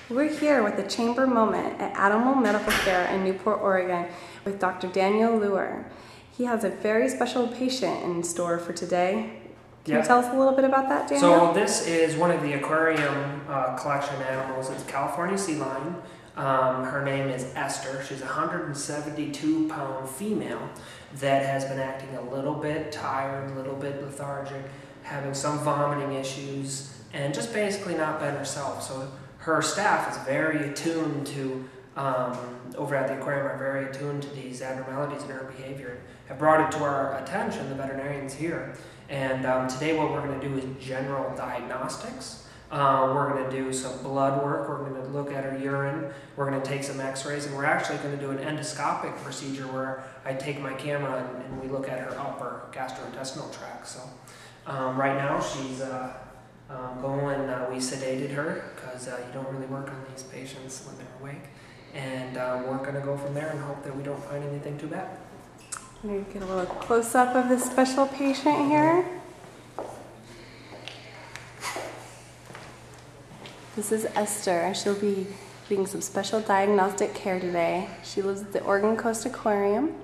We're here with the Chamber Moment at Animal Medical Care in Newport, Oregon with Dr. Daniel Luer. He has a very special patient in store for today. Can you tell us a little bit about that, Daniel? So this is one of the aquarium collection animals. It's a California sea lion. Her name is Esther. She's a 172-pound female that has been acting a little bit tired, a little bit lethargic, having some vomiting issues, and just basically not been herself. So her staff is very attuned to, over at the aquarium, are very attuned to these abnormalities in her behavior. Have brought it to our attention, the veterinarians here. And today what we're going to do is general diagnostics. We're going to do some blood work, we're going to look at her urine, we're going to take some x-rays, and we're actually going to do an endoscopic procedure where I take my camera and we look at her upper gastrointestinal tract. So right now she's going, we sedated her because you don't really work on these patients when they're awake. And we're going to go from there and hope that we don't find anything too bad. Let me get a little close-up of this special patient here. This is Esther. She'll be getting some special diagnostic care today. She lives at the Oregon Coast Aquarium.